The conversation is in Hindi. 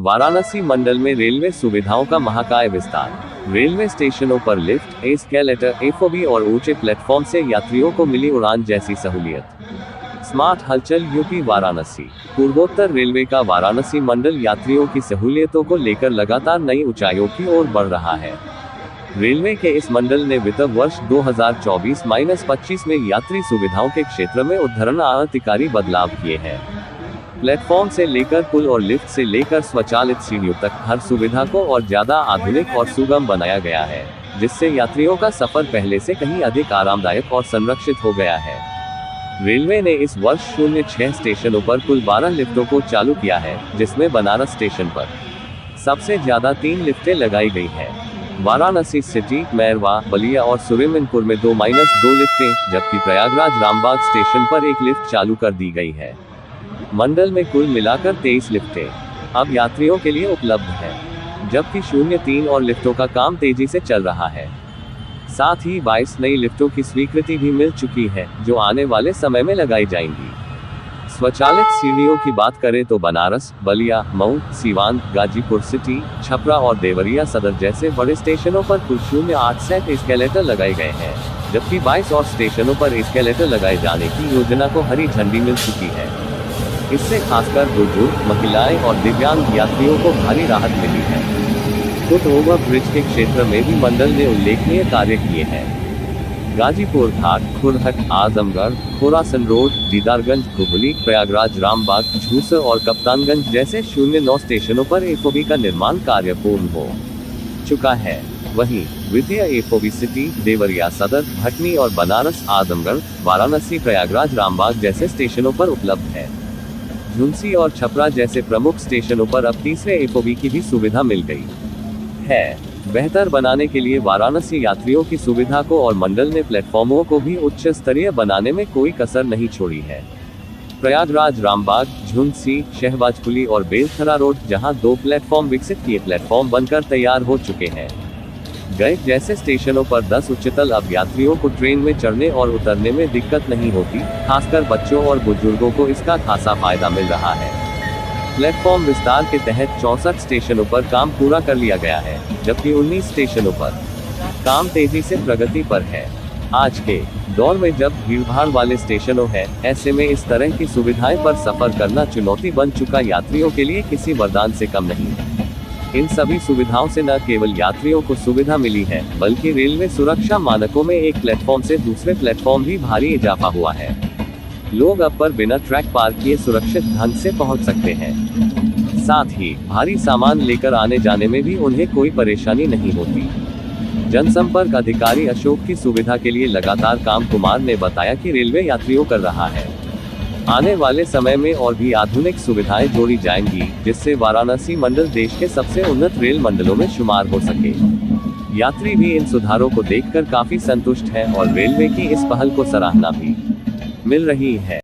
वाराणसी मंडल में रेलवे सुविधाओं का महाकाय विस्तार। रेलवे स्टेशनों पर लिफ्ट, एस्केलेटर, एफओबी और ऊंचे प्लेटफॉर्म से यात्रियों को मिली उड़ान जैसी सहूलियत। स्मार्ट हलचल यूपी वाराणसी। पूर्वोत्तर रेलवे का वाराणसी मंडल यात्रियों की सहूलियतों को लेकर लगातार नई ऊंचाइयों की ओर बढ़ रहा है। रेलवे के इस मंडल ने वित्त वर्ष 2024-25 में यात्री सुविधाओं के क्षेत्र में उद्धरणकारी बदलाव किए हैं। प्लेटफॉर्म से लेकर पुल और लिफ्ट से लेकर स्वचालित सीढ़ियों तक हर सुविधा को और ज्यादा आधुनिक और सुगम बनाया गया है, जिससे यात्रियों का सफर पहले से कहीं अधिक आरामदायक और संरक्षित हो गया है। रेलवे ने इस वर्ष 06 स्टेशनों पर कुल 12 लिफ्टों को चालू किया है, जिसमें बनारस स्टेशन पर सबसे ज्यादा 3 लिफ्टें लगाई गई हैं। वाराणसी सिटी, मैरवा, बलिया और सुरेंद्रपुर में 2-2 लिफ्टें, जबकि प्रयागराज रामबाग स्टेशन पर 1 लिफ्ट चालू कर दी गई है। मंडल में कुल मिलाकर 23 लिफ्टें अब यात्रियों के लिए उपलब्ध हैं, जबकि 03 और लिफ्टों का काम तेजी से चल रहा है। साथ ही 22 नई लिफ्टों की स्वीकृति भी मिल चुकी है, जो आने वाले समय में लगाई जाएंगी। स्वचालित सीढ़ियों की बात करें तो बनारस, बलिया, मऊ, सीवान, गाजीपुर सिटी, छपरा और देवरिया सदर जैसे बड़े स्टेशनों पर कुल 08 सेट एस्केलेटर लगाए गए हैं, जबकि 22 और स्टेशनों पर एस्केलेटर लगाए जाने की योजना को हरी झंडी मिल चुकी है। इससे खासकर बुजुर्ग, महिलाएं और दिव्यांग यात्रियों को भारी राहत मिली है। फुट ओवर ब्रिज के क्षेत्र में भी मंडल ने उल्लेखनीय कार्य किए हैं। गाजीपुर घाट, खुरहट, आजमगढ़, खोरासन रोड, दीदारगंज, हुबली, प्रयागराज रामबाग, झूसर और कप्तानगंज जैसे 09 स्टेशनों पर एफओबी का निर्माण कार्य पूर्ण हो चुका है। वहीं द्वितीय एफओबी सिटी, देवरिया सदर, भटनी और बनारस, आजमगढ़, वाराणसी, प्रयागराज रामबाग जैसे स्टेशनों पर उपलब्ध है। झुंसी और छपरा जैसे प्रमुख स्टेशनों पर अब तीसरे एफओबी की भी सुविधा मिल गई है। बेहतर बनाने के लिए वाराणसी यात्रियों की सुविधा को और मंडल ने प्लेटफॉर्मों को भी उच्च स्तरीय बनाने में कोई कसर नहीं छोड़ी है। प्रयागराज रामबाग, झुंसी, शहबाजपुली और बेलथरा रोड, जहां 2 प्लेटफॉर्म विकसित किए प्लेटफॉर्म बनकर तैयार हो चुके हैं। गए जैसे स्टेशनों पर 10 उच्चतल अब यात्रियों को ट्रेन में चढ़ने और उतरने में दिक्कत नहीं होती। खासकर बच्चों और बुजुर्गों को इसका खासा फायदा मिल रहा है। प्लेटफॉर्म विस्तार के तहत 64 स्टेशनों पर काम पूरा कर लिया गया है, जबकि 19 स्टेशनों पर काम तेजी से प्रगति पर है। आज के दौर में जब भीड़भाड़ वाले स्टेशनों हैं, ऐसे में इस तरह की सुविधाएं पर सफर करना चुनौती बन चुका यात्रियों के लिए किसी वरदान से कम नहीं। इन सभी सुविधाओं से न केवल यात्रियों को सुविधा मिली है, बल्कि रेलवे सुरक्षा मानकों में एक प्लेटफॉर्म से दूसरे प्लेटफॉर्म भी भारी इजाफा हुआ है। लोग अब पर बिना ट्रैक पार किए सुरक्षित ढंग से पहुंच सकते हैं। साथ ही भारी सामान लेकर आने जाने में भी उन्हें कोई परेशानी नहीं होती। जनसंपर्क अधिकारी अशोक की सुविधा के लिए लगातार काम कुमार ने बताया कि रेलवे यात्रियों कर रहा है। आने वाले समय में और भी आधुनिक सुविधाएं जोड़ी जाएंगी, जिससे वाराणसी मंडल देश के सबसे उन्नत रेल मंडलों में शुमार हो सके। यात्री भी इन सुधारों को देखकर काफी संतुष्ट हैं और रेलवे की इस पहल को सराहना भी मिल रही है।